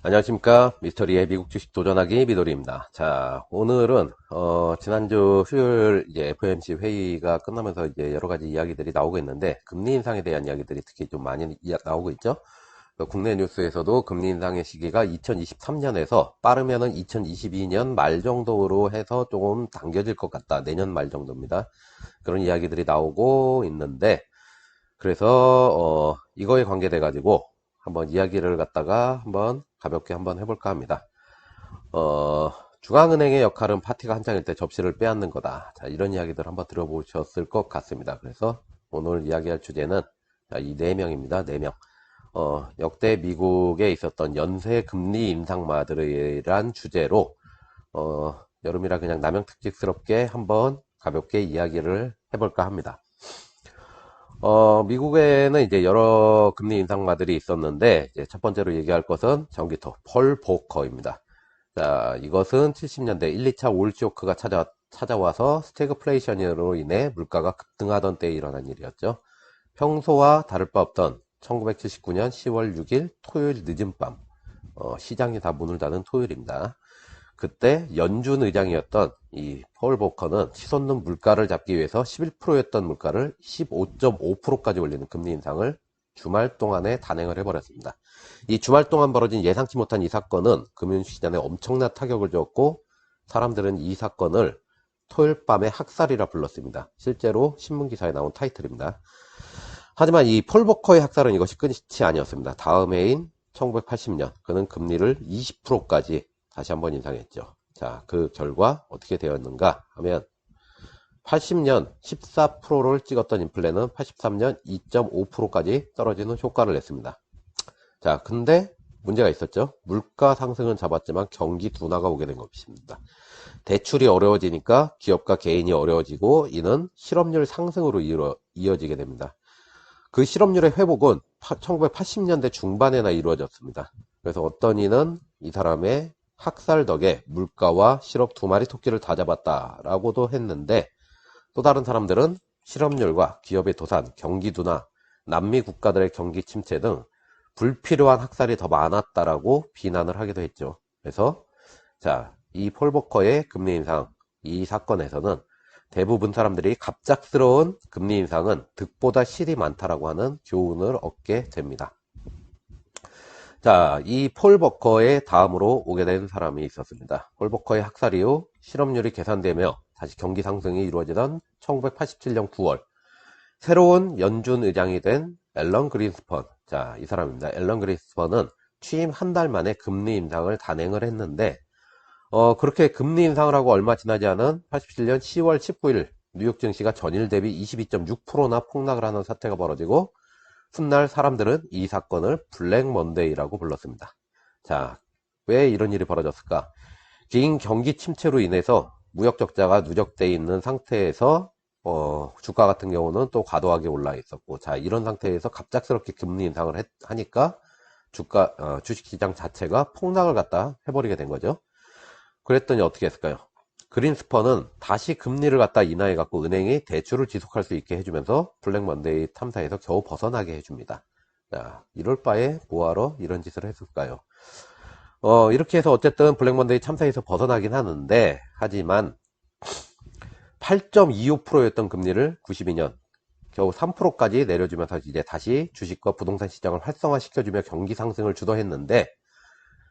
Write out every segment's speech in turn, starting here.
안녕하십니까. 미스터리의 미국 주식 도전하기 미도리입니다. 자, 오늘은, 지난주 수요일 이제 FOMC 회의가 끝나면서 이제 여러 가지 이야기들이 나오고 있는데, 금리 인상에 대한 이야기들이 특히 좀 많이 나오고 있죠. 국내 뉴스에서도 금리 인상의 시기가 2023년에서 빠르면은 2022년 말 정도로 해서 조금 당겨질 것 같다. 내년 말 정도입니다. 그런 이야기들이 나오고 있는데, 그래서 이거에 관계돼 가지고 한번 이야기를 갖다가 한번 가볍게 한번 해볼까 합니다. 중앙은행의 역할은 파티가 한창일 때 접시를 빼앗는 거다. 자, 이런 이야기들 한번 들어보셨을 것 같습니다. 그래서 오늘 이야기할 주제는 이 네 명입니다. 네 명. 역대 미국에 있었던 연쇄 금리 인상마들이란 주제로 여름이라 그냥 남양특집스럽게 한번 가볍게 이야기를 해볼까 합니다. 미국에는 이제 여러 금리 인상마들이 있었는데, 이제 첫 번째로 얘기할 것은 전기톱, 펄 보커입니다. 자, 이것은 70년대 1, 2차 올쇼크가 찾아와서 스태그플레이션으로 인해 물가가 급등하던 때에 일어난 일이었죠. 평소와 다를 바 없던 1979년 10월 6일 토요일 늦은 밤, 시장이 다 문을 닫은 토요일입니다. 그때 연준 의장이었던 이 폴 보커는 치솟는 물가를 잡기 위해서 11%였던 물가를 15.5%까지 올리는 금리 인상을 주말 동안에 단행을 해버렸습니다. 이 주말 동안 벌어진 예상치 못한 이 사건은 금융시장에 엄청난 타격을 줬고, 사람들은 이 사건을 토요일 밤의 학살이라 불렀습니다. 실제로 신문기사에 나온 타이틀입니다. 하지만 이 폴 보커의 학살은 이것이 끝이 아니었습니다. 다음 해인 1980년 그는 금리를 20%까지 다시 한번 인상했죠. 자, 그 결과 어떻게 되었는가 하면 80년 14%를 찍었던 인플레는 83년 2.5%까지 떨어지는 효과를 냈습니다. 자, 근데 문제가 있었죠. 물가 상승은 잡았지만 경기 둔화가 오게 된 것입니다. 대출이 어려워지니까 기업과 개인이 어려워지고, 이는 실업률 상승으로 이어지게 됩니다. 그 실업률의 회복은 1980년대 중반에나 이루어졌습니다. 그래서 어떤 이는 이 사람의 학살 덕에 물가와 실업 두 마리 토끼를 다 잡았다라고도 했는데, 또 다른 사람들은 실업률과 기업의 도산, 경기 둔화, 남미 국가들의 경기 침체 등 불필요한 학살이 더 많았다라고 비난을 하기도 했죠. 그래서 자, 이 폴 보커의 금리 인상, 이 사건에서는 대부분 사람들이 갑작스러운 금리 인상은 득보다 실이 많다라고 하는 교훈을 얻게 됩니다. 자, 이 폴 버커의 다음으로 오게 된 사람이 있었습니다. 폴 버커의 학살 이후 실업률이 개선되며 다시 경기 상승이 이루어지던 1987년 9월, 새로운 연준 의장이 된 앨런 그린스펀. 자, 이 사람입니다. 앨런 그린스펀은 취임 한 달 만에 금리 인상을 단행을 했는데, 그렇게 금리 인상을 하고 얼마 지나지 않은 87년 10월 19일 뉴욕 증시가 전일 대비 22.6%나 폭락을 하는 사태가 벌어지고, 훗날 사람들은 이 사건을 블랙 먼데이라고 불렀습니다. 자, 왜 이런 일이 벌어졌을까? 긴 경기 침체로 인해서 무역 적자가 누적되어 있는 상태에서 주가 같은 경우는 또 과도하게 올라 있었고, 자, 이런 상태에서 갑작스럽게 금리 인상을 하니까 주식시장 자체가 폭락을 갖다 해버리게 된 거죠. 그랬더니 어떻게 했을까요? 그린스펀은 다시 금리를 갖다 인하해 갖고 은행이 대출을 지속할 수 있게 해주면서 블랙 먼데이 탐사에서 겨우 벗어나게 해줍니다. 자, 이럴 바에 뭐하러 이런 짓을 했을까요? 이렇게 해서 어쨌든 블랙 먼데이 참사에서 벗어나긴 하는데, 하지만 8.25%였던 금리를 92년 겨우 3%까지 내려주면서 이제 다시 주식과 부동산 시장을 활성화시켜주며 경기 상승을 주도했는데,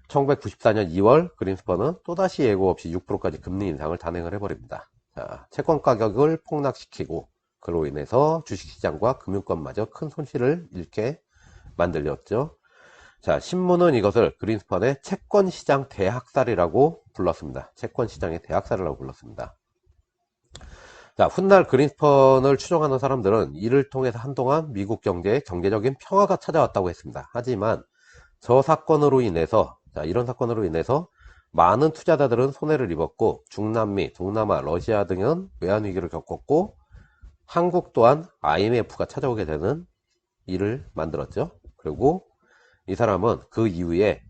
1994년 2월 그린스펀은 또다시 예고 없이 6%까지 금리 인상을 단행을 해버립니다. 자, 채권 가격을 폭락시키고, 그로 인해서 주식시장과 금융권마저 큰 손실을 잃게 만들었죠. 자, 신문은 이것을 그린스펀의 채권시장 대학살이라고 불렀습니다. 채권시장의 대학살이라고 불렀습니다. 자, 훗날 그린스펀을 추종하는 사람들은 이를 통해서 한동안 미국 경제에 경제적인 평화가 찾아왔다고 했습니다. 하지만 저 사건으로 인해서, 자, 이런 사건으로 인해서 많은 투자자들은 손해를 입었고, 중남미, 동남아, 러시아 등은 외환위기를 겪었고, 한국 또한 IMF가 찾아오게 되는 일을 만들었죠. 그리고 이 사람은 그 이후에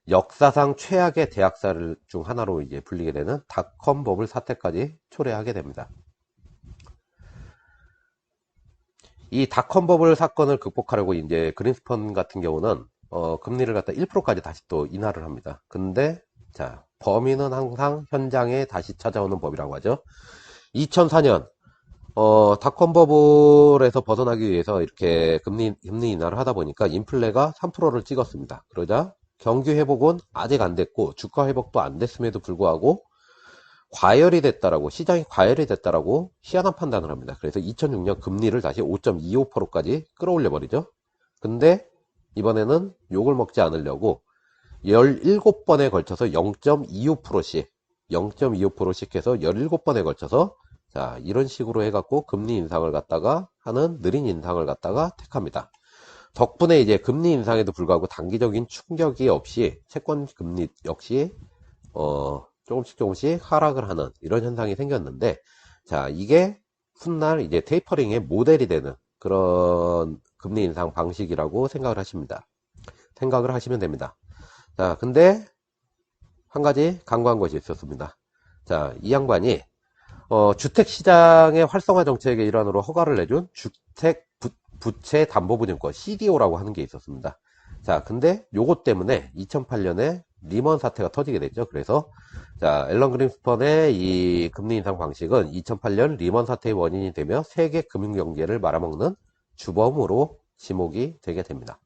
역사상 최악의 대학살 중 하나로 이제 불리게 되는 닷컴 버블 사태까지 초래하게 됩니다. 이 닷컴 버블 사건을 극복하려고 이제 그린스펀 같은 경우는 금리를 갖다 1%까지 다시 또 인하를 합니다. 근데 자, 범인은 항상 현장에 다시 찾아오는 법이라고 하죠. 2004년 닷컴 버블에서 벗어나기 위해서 이렇게 금리 인하를 하다 보니까 인플레가 3%를 찍었습니다. 그러자 경기 회복은 아직 안 됐고 주가 회복도 안 됐음에도 불구하고 과열이 됐다라고, 시장이 과열이 됐다라고 희한한 판단을 합니다. 그래서 2006년 금리를 다시 5.25%까지 끌어올려 버리죠. 근데 이번에는 욕을 먹지 않으려고 17번에 걸쳐서 0.25%씩 해서 17번에 걸쳐서 자, 이런 식으로 해갖고 금리 인상을 갖다가 하는 느린 인상을 갖다가 택합니다. 덕분에 이제 금리 인상에도 불구하고 단기적인 충격이 없이 채권 금리 역시 조금씩 하락을 하는 이런 현상이 생겼는데, 자, 이게 훗날 이제 테이퍼링의 모델이 되는 그런 금리 인상 방식이라고 생각을 하시면 됩니다. 자, 근데 한 가지 간과한 것이 있었습니다. 자, 이 양반이 주택시장의 활성화 정책의 일환으로 허가를 내준 주택 부채 담보보증권 CDO라고 하는 게 있었습니다. 자, 근데 요것 때문에 2008년에 리먼 사태가 터지게 됐죠. 그래서 자, 앨런 그린스펀의 이 금리 인상 방식은 2008년 리먼 사태의 원인이 되며 세계 금융경제를 말아먹는 주범으로 지목이 되게 됩니다.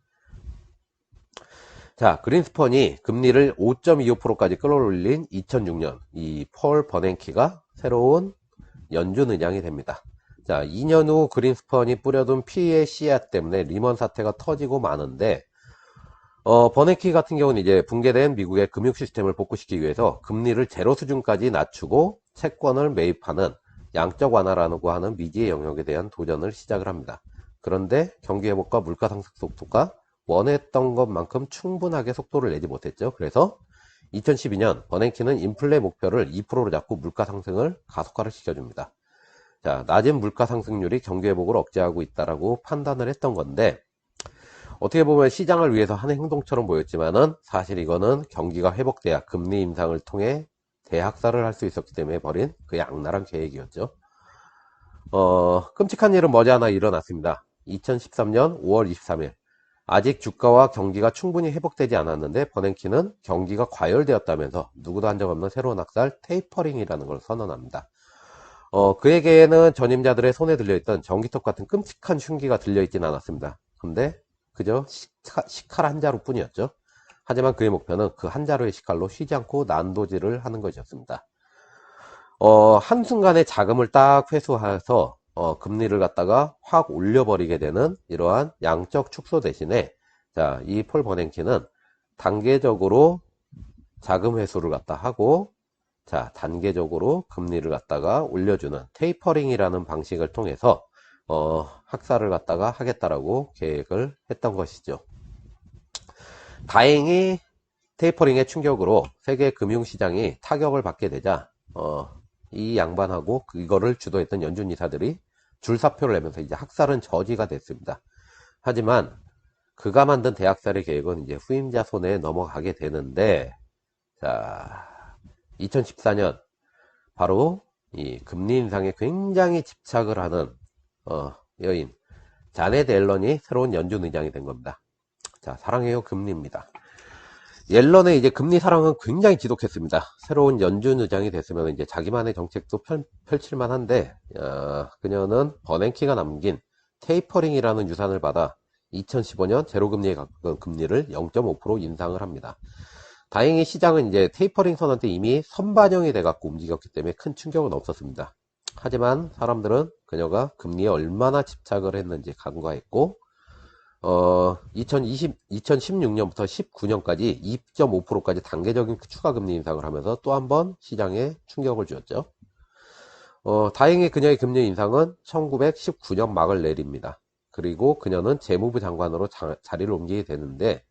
자, 그린스펀이 금리를 5.25%까지 끌어올린 2006년 이 폴 버냉키가 새로운 연준 의장이 됩니다. 자, 2년 후 그린스펀이 뿌려둔 피해 씨앗 때문에 리먼 사태가 터지고 마는데, 버냉키 같은 경우는 이제 붕괴된 미국의 금융 시스템을 복구시키기 위해서 금리를 제로 수준까지 낮추고 채권을 매입하는 양적 완화라고 하는 미지의 영역에 대한 도전을 시작을 합니다. 그런데 경기 회복과 물가 상승 속도가 원했던 것만큼 충분하게 속도를 내지 못했죠. 그래서 2012년 버냉키는 인플레 목표를 2%로 잡고 물가 상승을 가속화를 시켜줍니다. 자, 낮은 물가 상승률이 경기 회복을 억제하고 있다라고 판단을 했던 건데, 어떻게 보면 시장을 위해서 하는 행동처럼 보였지만은 사실 이거는 경기가 회복돼야 금리 인상을 통해 대학살을 할 수 있었기 때문에 벌인 그 악랄한 계획이었죠. 끔찍한 일은 머지않아 일어났습니다. 2013년 5월 23일 아직 주가와 경기가 충분히 회복되지 않았는데 버냉키는 경기가 과열되었다면서 누구도 한 적 없는 새로운 학살 테이퍼링이라는 걸 선언합니다. 그에게는 전임자들의 손에 들려있던 전기톱 같은 끔찍한 흉기가 들려있진 않았습니다. 근데 그저 식칼 한 자루 뿐이었죠. 하지만 그의 목표는 그 한 자루의 식칼로 쉬지 않고 난도질을 하는 것이었습니다. 한순간에 자금을 딱 회수해서 금리를 갖다가 확 올려버리게 되는 이러한 양적 축소 대신에 자, 이 폴 버냉키는 단계적으로 자금 회수를 갖다 하고 자, 단계적으로 금리를 갖다가 올려주는 테이퍼링이라는 방식을 통해서 학살을 갖다가 하겠다라고 계획을 했던 것이죠. 다행히 테이퍼링의 충격으로 세계 금융시장이 타격을 받게 되자 이 양반하고 이거를 주도했던 연준 이사들이 줄사표를 내면서 이제 학살은 저지가 됐습니다. 하지만 그가 만든 대학살의 계획은 이제 후임자 손에 넘어가게 되는데, 자, 2014년 바로 이 금리 인상에 굉장히 집착을 하는 여인 자넷 옐런이 새로운 연준 의장이 된 겁니다. 자, 사랑해요 금리입니다. 옐런의 이제 금리 사랑은 굉장히 지독했습니다. 새로운 연준 의장이 됐으면 이제 자기만의 정책도 펼칠만 한데, 그녀는 버냉키가 남긴 테이퍼링이라는 유산을 받아 2015년 제로금리에 가까운 금리를 0.5% 인상을 합니다. 다행히 시장은 이제 테이퍼링 선언 때 이미 선반영이 돼갖고 움직였기 때문에 큰 충격은 없었습니다. 하지만 사람들은 그녀가 금리에 얼마나 집착을 했는지 간과했고, 2016년부터 19년까지 2.5%까지 단계적인 추가 금리 인상을 하면서 또 한 번 시장에 충격을 주었죠. 다행히 그녀의 금리 인상은 1919년 막을 내립니다. 그리고 그녀는 재무부 장관으로 자리를 옮기게 되는데,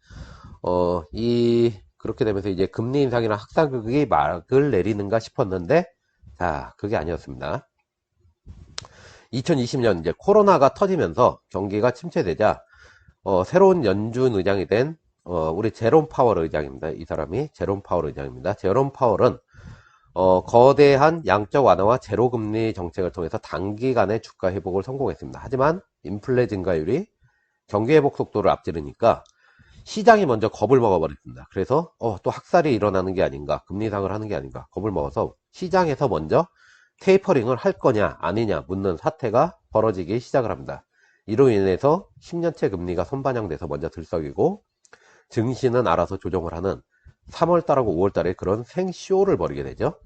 그렇게 되면서 이제 금리 인상이나 학사극이 막을 내리는가 싶었는데, 자, 그게 아니었습니다. 2020년 이제 코로나가 터지면서 경기가 침체되자, 새로운 연준 의장이 된, 우리 제롬 파월 의장입니다. 이 사람이 제롬 파월 의장입니다. 제롬 파월은, 거대한 양적 완화와 제로 금리 정책을 통해서 단기간에 주가 회복을 성공했습니다. 하지만 인플레 증가율이 경기 회복 속도를 앞지르니까 시장이 먼저 겁을 먹어버렸습니다. 그래서 또 학살이 일어나는 게 아닌가, 금리 인상을 하는 게 아닌가 겁을 먹어서 시장에서 먼저 테이퍼링을 할 거냐 아니냐 묻는 사태가 벌어지기 시작을 합니다. 이로 인해서 10년채 금리가 선반영돼서 먼저 들썩이고 증시는 알아서 조정을 하는 3월달하고 5월달에 그런 생쇼를 벌이게 되죠.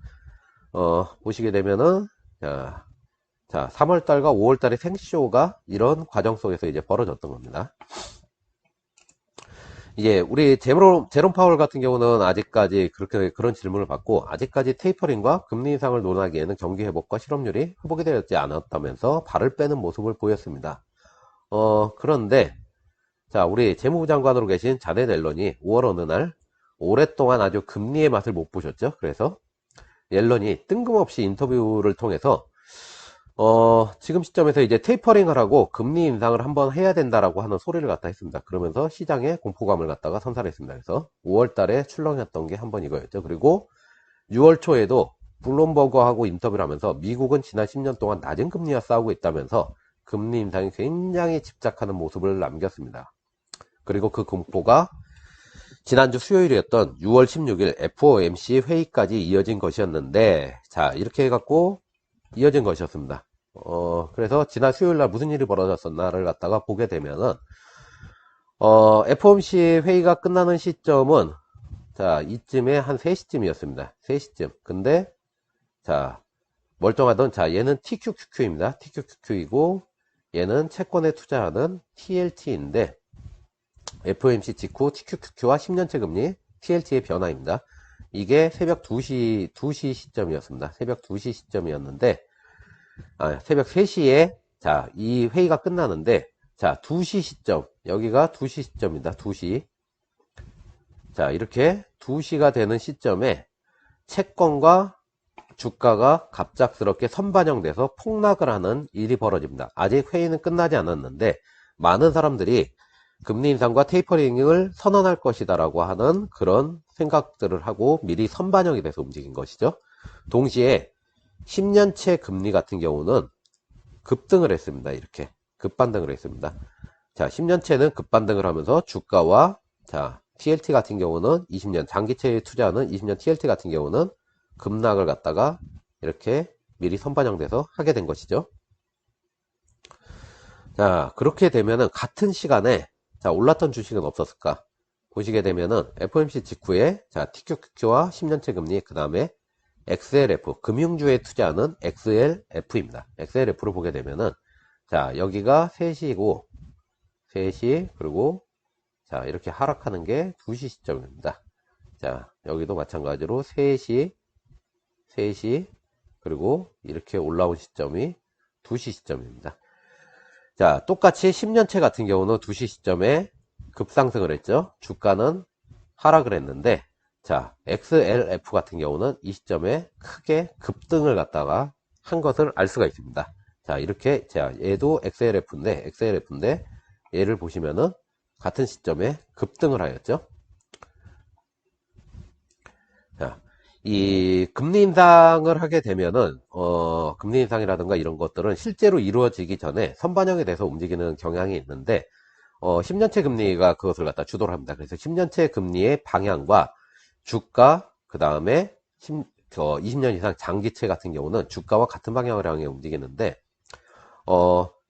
보시게 되면은 자 3월달과 5월달의 생쇼가 이런 과정 속에서 이제 벌어졌던 겁니다. 이제 우리 제롬 파월 같은 경우는 아직까지 그렇게 그런 질문을 받고 아직까지 테이퍼링과 금리 인상을 논하기에는 경기 회복과 실업률이 회복이 되지 않았다면서 발을 빼는 모습을 보였습니다. 그런데 자 우리 재무부 장관으로 계신 자넷 옐런이 5월 어느 날 오랫동안 아주 금리의 맛을 못 보셨죠. 그래서 옐런이 뜬금없이 인터뷰를 통해서 지금 시점에서 이제 테이퍼링을 하고 금리 인상을 한번 해야 된다라고 하는 소리를 갖다 했습니다. 그러면서 시장에 공포감을 갖다가 선사했습니다. 그래서 5월 달에 출렁였던 게 한번 이거였죠. 그리고 6월 초에도 블룸버그하고 인터뷰를 하면서 미국은 지난 10년 동안 낮은 금리와 싸우고 있다면서 금리 인상에 굉장히 집착하는 모습을 남겼습니다. 그리고 그 공포가 지난주 수요일이었던 6월 16일 FOMC 회의까지 이어진 것이었는데 자 이렇게 해갖고 이어진 것이었습니다. 그래서 지난 수요일날 무슨 일이 벌어졌었나를 갖다가 보게 되면은 FOMC 회의가 끝나는 시점은 자 이쯤에 한 3시쯤이었습니다. 3시쯤. 근데 자 멀쩡하던 자 얘는 TQQQ입니다. TQQQ이고 얘는 채권에 투자하는 TLT인데 FOMC 직후 TQQQ와 10년채 금리 TLT의 변화입니다. 이게 새벽 2시 시점이었습니다. 새벽 2시 시점이었는데 새벽 3시에 자 이 회의가 끝나는데 자 2시 시점 여기가 2시 시점입니다. 2시 자 이렇게 2시가 되는 시점에 채권과 주가가 갑작스럽게 선반영돼서 폭락을 하는 일이 벌어집니다. 아직 회의는 끝나지 않았는데 많은 사람들이 금리 인상과 테이퍼링을 선언할 것이다 라고 하는 그런 생각들을 하고 미리 선반영이 돼서 움직인 것이죠. 동시에 10년채 금리 같은 경우는 급등을 했습니다. 이렇게 급반등을 했습니다. 자 10년채는 급반등을 하면서 주가와 자 TLT 같은 경우는 20년 장기채에 투자하는 20년 TLT 같은 경우는 급락을 갖다가 이렇게 미리 선반영돼서 하게 된 것이죠. 자 그렇게 되면은 같은 시간에 자 올랐던 주식은 없었을까 보시게 되면은 FOMC 직후에 자 TQQQ와 10년채 금리 그 다음에 XLF 금융주에 투자하는 XLF입니다. XLF를 보게 되면은 자 여기가 3시고 3시 그리고 자 이렇게 하락하는 게 2시 시점입니다. 자 여기도 마찬가지로 3시 그리고 이렇게 올라온 시점이 2시 시점입니다. 자 똑같이 10년채 같은 경우는 2시 시점에 급상승을 했죠. 주가는 하락을 했는데 자 XLF 같은 경우는 이 시점에 크게 급등을 갖다가 한 것을 알 수가 있습니다. 자 이렇게 자 얘도 XLF인데 얘를 보시면은 같은 시점에 급등을 하였죠. 자, 이 금리 인상을 하게 되면은 금리 인상이라든가 이런 것들은 실제로 이루어지기 전에 선반영에 대해서 움직이는 경향이 있는데 10년채 금리가 그것을 갖다 주도를 합니다. 그래서 10년채 금리의 방향과 주가 그 다음에 20년 이상 장기채 같은 경우는 주가와 같은 방향을 향해 움직이는데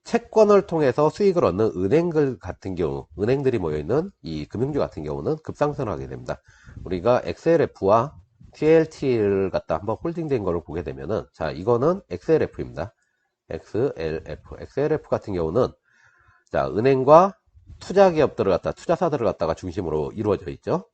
채권을 통해서 수익을 얻는 은행들 같은 경우 은행들이 모여있는 이 금융주 같은 경우는 급상승을 하게 됩니다. 우리가 XLF와 TLT를 갖다 한번 홀딩된 거를 보게 되면은 자 이거는 XLF입니다. XLF 같은 경우는 자 은행과 투자기업들을 갖다 투자사들을 갖다가 중심으로 이루어져 있죠.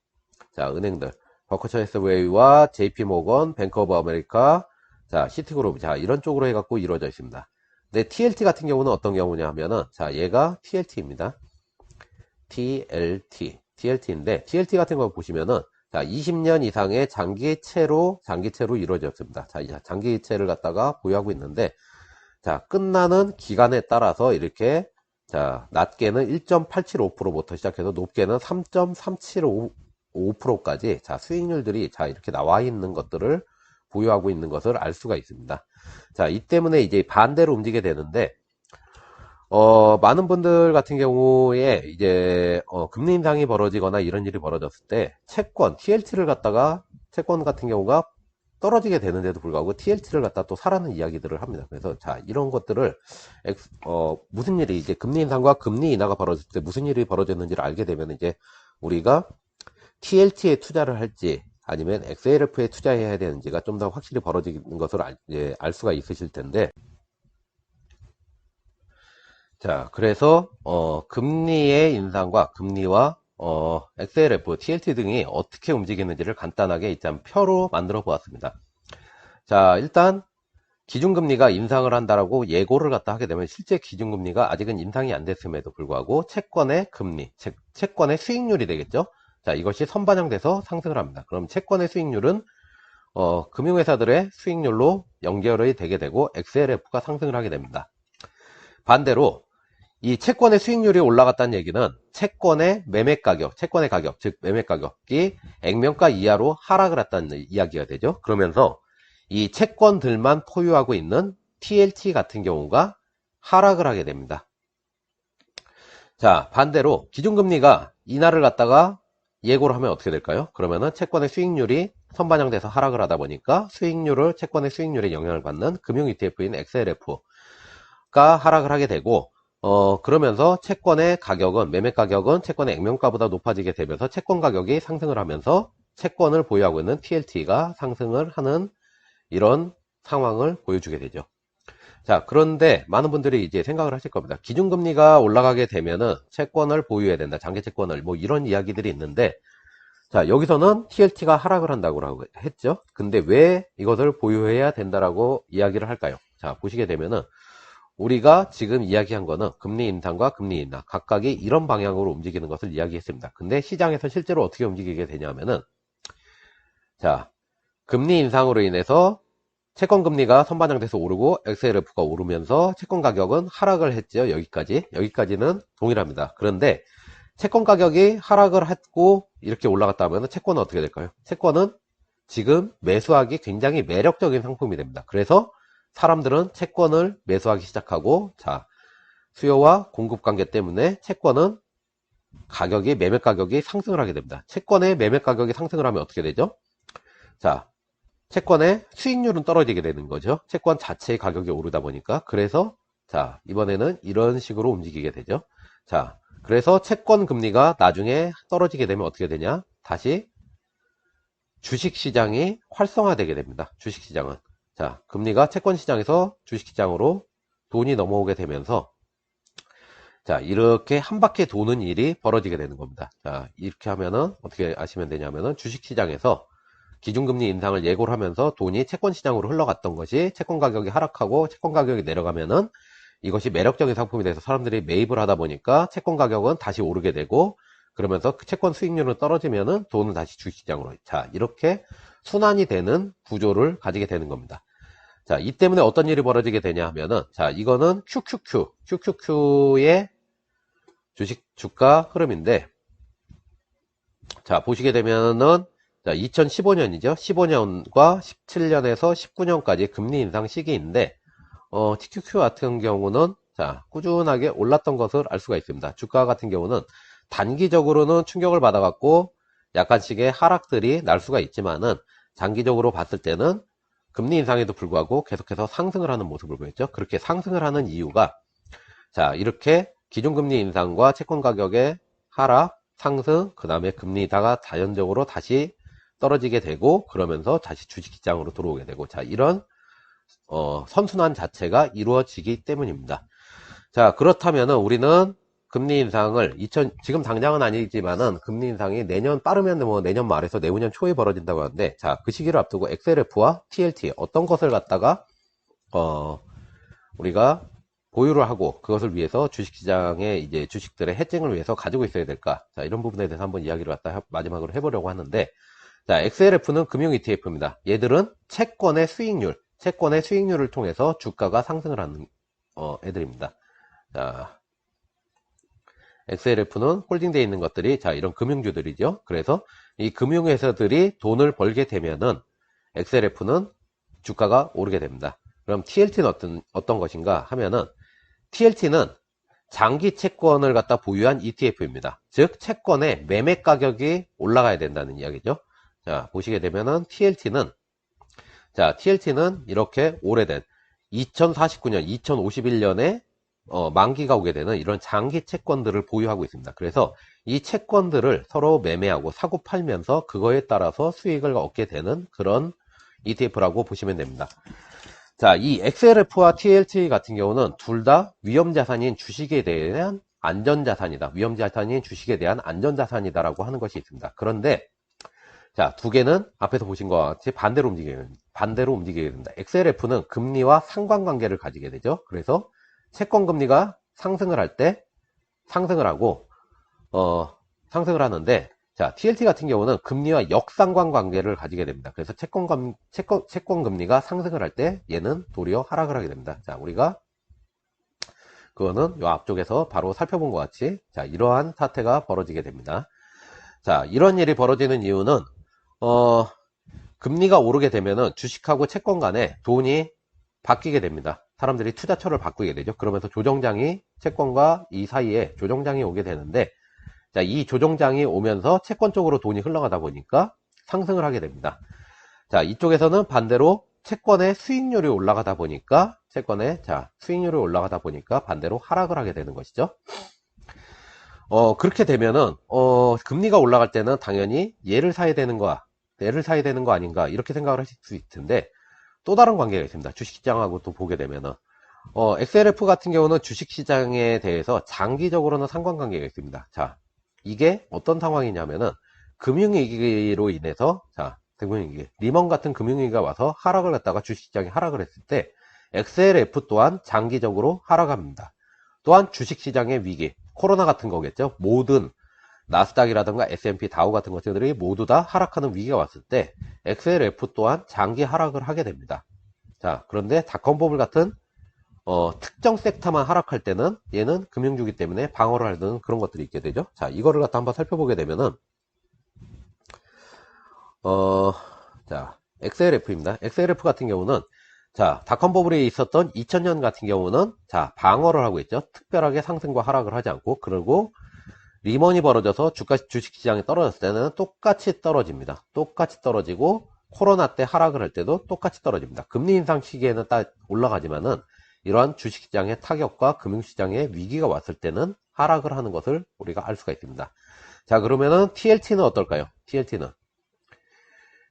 자 은행들 버커셔 해서웨이와 JP모건, 뱅크 오브 아메리카, 자 시티그룹 자 이런 쪽으로 해갖고 이루어져 있습니다. 근데 TLT 같은 경우는 어떤 경우냐 하면은 자 얘가 TLT입니다. TLT인데 TLT 같은 거 보시면은 자 20년 이상의 장기채로 이루어졌습니다. 자 장기채를 갖다가 보유하고 있는데 자 끝나는 기간에 따라서 이렇게 자 낮게는 1.875%부터 시작해서 높게는 3.375%까지 자 수익률들이 자 이렇게 나와 있는 것들을 보유하고 있는 것을 알 수가 있습니다. 자 이 때문에 이제 반대로 움직이게 되는데 많은 분들 같은 경우에 이제 금리 인상이 벌어지거나 이런 일이 벌어졌을 때 채권 TLT를 갖다가 채권 같은 경우가 떨어지게 되는데도 불구하고 TLT를 갖다 또 사라는 이야기들을 합니다. 그래서 자, 이런 것들을 무슨 일이 이제 금리 인상과 금리 인하가 벌어질 때 무슨 일이 벌어졌는지를 알게 되면 이제 우리가 TLT에 투자를 할지 아니면 XLF에 투자해야 되는지가 좀 더 확실히 벌어지는 것을 알 수가 있으실 텐데, 자, 그래서 금리의 인상과 금리와 XLF, TLT 등이 어떻게 움직이는지를 간단하게 일단 표로 만들어 보았습니다. 자, 일단 기준금리가 인상을 한다라고 예고를 갖다 하게 되면 실제 기준금리가 아직은 인상이 안 됐음에도 불구하고 채권의 금리, 즉 채권의 수익률이 되겠죠. 자, 이것이 선반영돼서 상승을 합니다. 그럼 채권의 수익률은 금융회사들의 수익률로 연결이 되게 되고 XLF가 상승을 하게 됩니다. 반대로 이 채권의 수익률이 올라갔다는 얘기는 채권의 매매 가격, 채권의 가격, 즉 매매 가격이 액면가 이하로 하락을 했다는 이야기가 되죠. 그러면서 이 채권들만 포유하고 있는 TLT 같은 경우가 하락을 하게 됩니다. 자, 반대로 기준금리가 인하를 갖다가 예고를 하면 어떻게 될까요? 그러면은 채권의 수익률이 선반영돼서 하락을 하다 보니까 채권의 수익률에 영향을 받는 금융 ETF인 XLF가 하락을 하게 되고, 그러면서 채권의 가격은, 매매 가격은 채권의 액면가보다 높아지게 되면서 채권 가격이 상승을 하면서 채권을 보유하고 있는 TLT가 상승을 하는 이런 상황을 보여주게 되죠. 자, 그런데 많은 분들이 이제 생각을 하실 겁니다. 기준금리가 올라가게 되면은 채권을 보유해야 된다. 장기 채권을, 뭐 이런 이야기들이 있는데, 자, 여기서는 TLT가 하락을 한다고 했죠. 근데 왜 이것을 보유해야 된다라고 이야기를 할까요? 자, 보시게 되면은 우리가 지금 이야기한 거는 금리 인상과 금리 인하 각각이 이런 방향으로 움직이는 것을 이야기했습니다. 근데 시장에서 실제로 어떻게 움직이게 되냐면은, 자, 금리 인상으로 인해서 채권 금리가 선반영돼서 오르고 XLF가 오르면서 채권 가격은 하락을 했죠. 여기까지는 동일합니다. 그런데 채권 가격이 하락을 했고 이렇게 올라갔다 하면 채권은 어떻게 될까요? 채권은 지금 매수하기 굉장히 매력적인 상품이 됩니다. 그래서 사람들은 채권을 매수하기 시작하고, 자, 수요와 공급 관계 때문에 채권은 매매 가격이 상승을 하게 됩니다. 채권의 매매 가격이 상승을 하면 어떻게 되죠? 자, 채권의 수익률은 떨어지게 되는 거죠. 채권 자체의 가격이 오르다 보니까. 그래서 자, 이번에는 이런 식으로 움직이게 되죠. 자, 그래서 채권 금리가 나중에 떨어지게 되면 어떻게 되냐? 다시 주식시장이 활성화되게 됩니다. 주식시장은. 자, 금리가 채권시장에서 주식시장으로 돈이 넘어오게 되면서, 자, 이렇게 한 바퀴 도는 일이 벌어지게 되는 겁니다. 자, 이렇게 하면은 어떻게 아시면 되냐면은 주식시장에서 기준금리 인상을 예고를 하면서 돈이 채권시장으로 흘러갔던 것이 채권 가격이 하락하고 채권 가격이 내려가면은 이것이 매력적인 상품이 돼서 사람들이 매입을 하다 보니까 채권 가격은 다시 오르게 되고, 그러면서 채권 수익률은 떨어지면은 돈은 다시 주식시장으로. 자, 이렇게 순환이 되는 구조를 가지게 되는 겁니다. 자, 이 때문에 어떤 일이 벌어지게 되냐 하면은, 자, 이거는 QQQ의 주가 흐름인데, 자, 보시게 되면은, 자, 2015년이죠. 15년과 17년에서 19년까지 금리 인상 시기인데, TQQ 같은 경우는, 자, 꾸준하게 올랐던 것을 알 수가 있습니다. 주가 같은 경우는 단기적으로는 충격을 받아갖고 약간씩의 하락들이 날 수가 있지만은, 장기적으로 봤을 때는 금리 인상에도 불구하고 계속해서 상승을 하는 모습을 보였죠. 그렇게 상승을 하는 이유가, 자, 이렇게 기준금리 인상과 채권 가격의 하락, 상승, 그 다음에 금리다가 자연적으로 다시 떨어지게 되고, 그러면서 다시 주식시장으로 들어오게 되고, 자, 이런 선순환 자체가 이루어지기 때문입니다. 자, 그렇다면은 우리는 금리 인상을 지금 당장은 아니지만은 금리 인상이 빠르면 뭐 내년 말에서 내후년 초에 벌어진다고 하는데, 자, 그 시기를 앞두고 XLF와 TLT 어떤 것을 갖다가 우리가 보유를 하고 그것을 위해서 주식시장의 이제 주식들의 해칭을 위해서 가지고 있어야 될까? 자, 이런 부분에 대해서 한번 이야기를 갖다 마지막으로 해보려고 하는데, 자, XLF는 금융 ETF입니다. 얘들은 채권의 수익률을 통해서 주가가 상승을 하는 애들입니다. 자, XLF는 홀딩되어 있는 것들이, 자, 이런 금융주들이죠. 그래서 이 금융회사들이 돈을 벌게 되면은 XLF는 주가가 오르게 됩니다. 그럼 TLT는 어떤 것인가 하면은, TLT는 장기 채권을 갖다 보유한 ETF입니다. 즉 채권의 매매 가격이 올라가야 된다는 이야기죠. 자, 보시게 되면은 TLT는 이렇게 오래된 2049년, 2051년에 만기가 오게 되는 이런 장기 채권들을 보유하고 있습니다. 그래서 이 채권들을 서로 매매하고 사고 팔면서 그거에 따라서 수익을 얻게 되는 그런 ETF라고 보시면 됩니다. 자, 이 XLF와 TLT 같은 경우는 둘 다 위험자산인 주식에 대한 안전자산이다. 위험자산인 주식에 대한 안전자산이다라고 하는 것이 있습니다. 그런데 자, 두 개는 앞에서 보신 것과 같이 반대로 움직이게 됩니다. XLF는 금리와 상관관계를 가지게 되죠. 그래서 채권 금리가 상승을 할 때 상승을 하고 상승을 하는데, 자, TLT 같은 경우는 금리와 역상관 관계를 가지게 됩니다. 그래서 채권 금리가 상승을 할 때 얘는 도리어 하락을 하게 됩니다. 자, 우리가 그거는 요 앞쪽에서 바로 살펴본 것 같이, 자, 이러한 사태가 벌어지게 됩니다. 자, 이런 일이 벌어지는 이유는 금리가 오르게 되면은 주식하고 채권 간에 돈이 바뀌게 됩니다. 사람들이 투자처를 바꾸게 되죠. 그러면서 조정장이 채권과 이 사이에 조정장이 오게 되는데, 자, 이 조정장이 오면서 채권 쪽으로 돈이 흘러가다 보니까 상승을 하게 됩니다. 자, 이쪽에서는 반대로 채권의 수익률이 올라가다 보니까 수익률이 올라가다 보니까 반대로 하락을 하게 되는 것이죠. 그렇게 되면은 금리가 올라갈 때는 당연히 얘를 사야 되는 거 아닌가 이렇게 생각을 하실 수 있을 텐데, 또 다른 관계가 있습니다. 주식시장하고 또 보게 되면은 XLF 같은 경우는 주식시장에 대해서 장기적으로는 상관관계가 있습니다. 자, 이게 어떤 상황이냐면은 금융위기로 인해서, 자, 금융위기, 리먼 같은 금융위기가 와서 하락을 했다가 주식시장이 하락을 했을 때 XLF 또한 장기적으로 하락합니다. 또한 주식시장의 위기, 코로나 같은 거겠죠. 모든 나스닥이라든가 S&P 다우 같은 것들이 모두 다 하락하는 위기가 왔을 때 XLF 또한 장기 하락을 하게 됩니다. 자, 그런데 닷컴버블 같은 특정 섹터만 하락할 때는 얘는 금융주기 때문에 방어를 하는 그런 것들이 있게 되죠. 자, 이거를 갖다 한번 살펴보게 되면은 자, XLF입니다. XLF 같은 경우는, 자, 닷컴버블에 있었던 2000년 같은 경우는, 자, 방어를 하고 있죠. 특별하게 상승과 하락을 하지 않고, 그리고 리먼이 벌어져서 주식시장이 떨어졌을 때는 똑같이 떨어집니다. 똑같이 떨어지고, 코로나 때 하락을 할 때도 똑같이 떨어집니다. 금리 인상 시기에는 딱 올라가지만은 이러한 주식시장의 타격과 금융시장의 위기가 왔을 때는 하락을 하는 것을 우리가 알 수가 있습니다. 자, 그러면은 TLT는 어떨까요?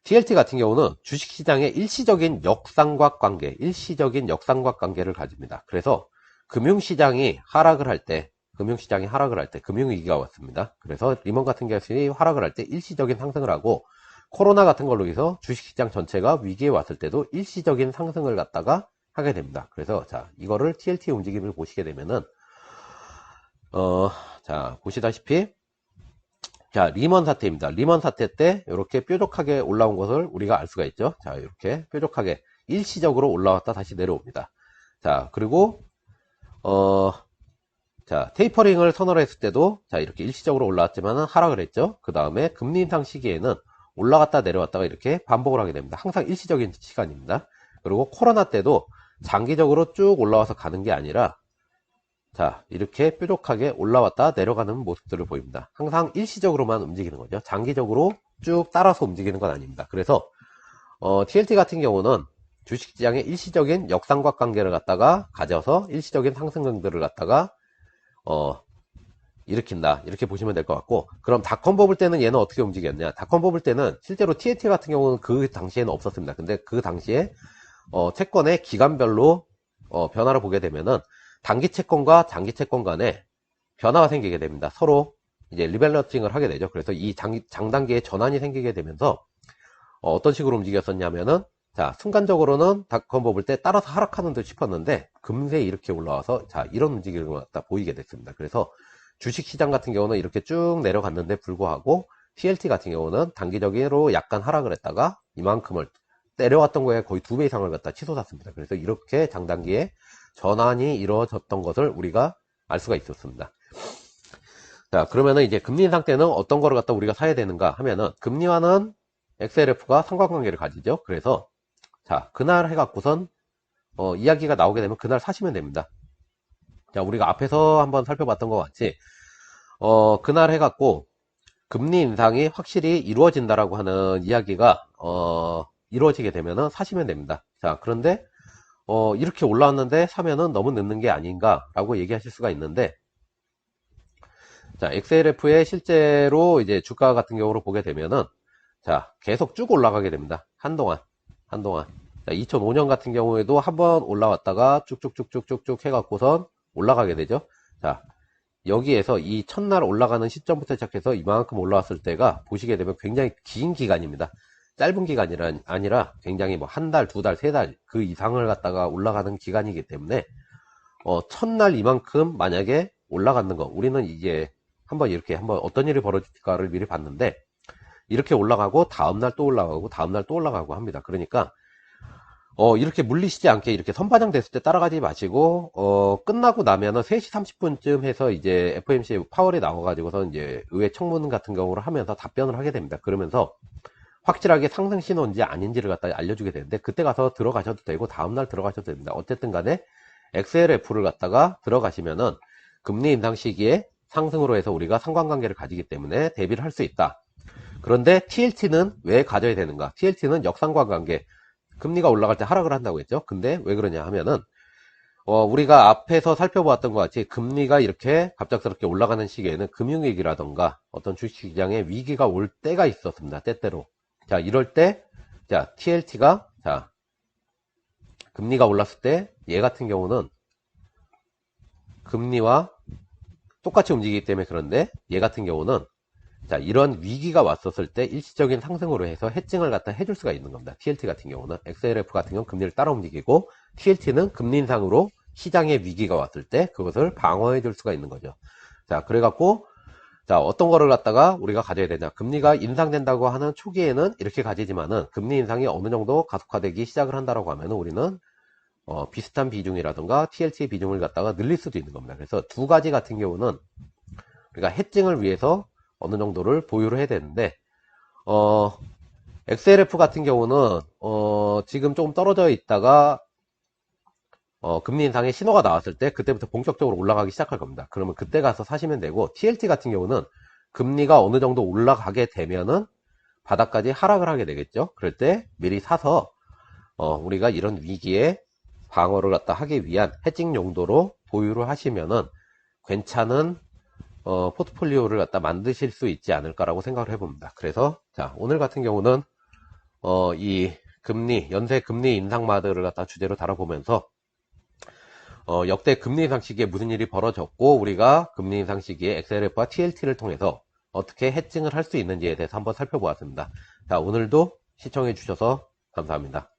TLT 같은 경우는 주식시장의 일시적인 역상각관계를 가집니다. 그래서 금융시장이 하락을 할 때, 금융위기가 왔습니다. 그래서 리먼 같은 경우에 하락을 할 때 일시적인 상승을 하고, 코로나 같은 걸로 해서 주식시장 전체가 위기에 왔을 때도 일시적인 상승을 갖다가 하게 됩니다. 그래서 자, 이거를 TLT 움직임을 보시게 되면은 자, 보시다시피, 자, 리먼 사태입니다. 리먼 사태 때 이렇게 뾰족하게 올라온 것을 우리가 알 수가 있죠. 자, 이렇게 뾰족하게 일시적으로 올라왔다 다시 내려옵니다. 자, 그리고 자, 테이퍼링을 선언했을 때도, 자, 이렇게 일시적으로 올라왔지만은 하락을 했죠. 그 다음에 금리 인상 시기에는 올라갔다 내려왔다가 이렇게 반복을 하게 됩니다. 항상 일시적인 시간입니다. 그리고 코로나 때도 장기적으로 쭉 올라와서 가는 게 아니라, 자, 이렇게 뾰족하게 올라왔다 내려가는 모습들을 보입니다. 항상 일시적으로만 움직이는 거죠. 장기적으로 쭉 따라서 움직이는 건 아닙니다. 그래서 TLT 같은 경우는 주식시장의 일시적인 역상각관계를 갖다가 가져서 일시적인 상승들을 갖다가 일으킨다, 이렇게 보시면 될 것 같고, 그럼 닷컴버블 때는 얘는 어떻게 움직였냐? 닷컴버블 때는 실제로 TLT 같은 경우는 그 당시에는 없었습니다. 근데 그 당시에 채권의 기간별로 변화를 보게 되면은 단기 채권과 장기 채권 간에 변화가 생기게 됩니다. 서로 이제 리밸런싱을 하게 되죠. 그래서 이 장단기에 전환이 생기게 되면서 어떤 식으로 움직였었냐면은, 자, 순간적으로는 닷컴버블 때 따라서 하락하는 듯 싶었는데 금세 이렇게 올라와서, 자, 이런 움직임을 갖다 보이게 됐습니다. 그래서 주식시장 같은 경우는 이렇게 쭉 내려갔는데 불구하고 TLT 같은 경우는 단기적으로 약간 하락을 했다가 이만큼을 내려왔던 거에 거의 2배 이상을 갖다 치솟았습니다. 그래서 이렇게 장단기에 전환이 이루어졌던 것을 우리가 알 수가 있었습니다. 자, 그러면은 이제 금리 인상 때는 어떤 거를 갖다 우리가 사야 되는가 하면은, 금리와는 XLF가 상관관계를 가지죠. 그래서 자, 그날 해갖고선 이야기가 나오게 되면 그날 사시면 됩니다. 자, 우리가 앞에서 한번 살펴봤던 것 같이, 그날 해갖고, 금리 인상이 확실히 이루어진다라고 하는 이야기가, 이루어지게 되면은 사시면 됩니다. 자, 그런데, 이렇게 올라왔는데 사면은 너무 늦는 게 아닌가라고 얘기하실 수가 있는데, 자, XLF의 실제로 이제 주가 같은 경우로 보게 되면은, 자, 계속 쭉 올라가게 됩니다. 한동안. 자, 2005년 같은 경우에도 한번 올라왔다가 쭉쭉쭉쭉쭉쭉 해갖고선 올라가게 되죠. 자, 여기에서 이 첫날 올라가는 시점부터 시작해서 이만큼 올라왔을 때가 보시게 되면 굉장히 긴 기간입니다. 짧은 기간이 아니라 굉장히 뭐 한 달, 두 달, 세 달 그 이상을 갖다가 올라가는 기간이기 때문에 첫날 이만큼 만약에 올라가는 거 우리는 이게 한번 어떤 일이 벌어질까를 미리 봤는데 이렇게 올라가고 다음날 또 올라가고 다음날 또 올라가고 합니다. 그러니까 이렇게 물리시지 않게 이렇게 선반영 됐을 때 따라가지 마시고, 끝나고 나면은 3시 30분쯤 해서 이제 FOMC 파월이 나와가지고서 이제 의회 청문 같은 경우를 하면서 답변을 하게 됩니다. 그러면서 확실하게 상승 신호인지 아닌지를 갖다 알려주게 되는데, 그때 가서 들어가셔도 되고, 다음날 들어가셔도 됩니다. 어쨌든 간에 XLF를 갖다가 들어가시면은 금리 인상 시기에 상승으로 해서 우리가 상관관계를 가지기 때문에 대비를 할 수 있다. 그런데 TLT는 왜 가져야 되는가? TLT는 역상관관계. 금리가 올라갈 때 하락을 한다고 했죠. 근데 왜 그러냐 하면은 우리가 앞에서 살펴보았던 것 같이 금리가 이렇게 갑작스럽게 올라가는 시기에는 금융위기라던가 어떤 주식시장에 위기가 올 때가 있었습니다. 때때로. 자, 이럴 때 자, TLT가 자, 금리가 올랐을 때 얘 같은 경우는 금리와 똑같이 움직이기 때문에 그런데 얘 같은 경우는 자, 이런 위기가 왔었을 때 일시적인 상승으로 해서 해칭을 갖다 해줄 수가 있는 겁니다. TLT 같은 경우는 XLF 같은 경우는 금리를 따라 움직이고 TLT는 금리 인상으로 시장에 위기가 왔을 때 그것을 방어해 줄 수가 있는 거죠. 자, 그래갖고 자, 어떤 거를 갖다가 우리가 가져야 되냐. 금리가 인상된다고 하는 초기에는 이렇게 가지지만은 금리 인상이 어느 정도 가속화되기 시작을 한다라고 하면은 우리는 비슷한 비중이라든가 TLT 비중을 갖다가 늘릴 수도 있는 겁니다. 그래서 두 가지 같은 경우는 우리가 해칭을 위해서 어느 정도를 보유를 해야 되는데 XLF 같은 경우는 지금 조금 떨어져 있다가 금리 인상의 신호가 나왔을 때 그때부터 본격적으로 올라가기 시작할 겁니다. 그러면 그때 가서 사시면 되고 TLT 같은 경우는 금리가 어느 정도 올라가게 되면은 바닥까지 하락을 하게 되겠죠. 그럴 때 미리 사서 우리가 이런 위기에 방어를 갖다 하기 위한 해칭 용도로 보유를 하시면은 괜찮은 포트폴리오를 갖다 만드실 수 있지 않을까라고 생각을 해봅니다. 그래서 자, 오늘 같은 경우는 이 금리 연쇄 금리 인상마들을 갖다 주제로 다뤄보면서 역대 금리 인상 시기에 무슨 일이 벌어졌고 우리가 금리 인상 시기에 XLF와 TLT를 통해서 어떻게 해칭을 할 수 있는지에 대해서 한번 살펴보았습니다. 자, 오늘도 시청해 주셔서 감사합니다.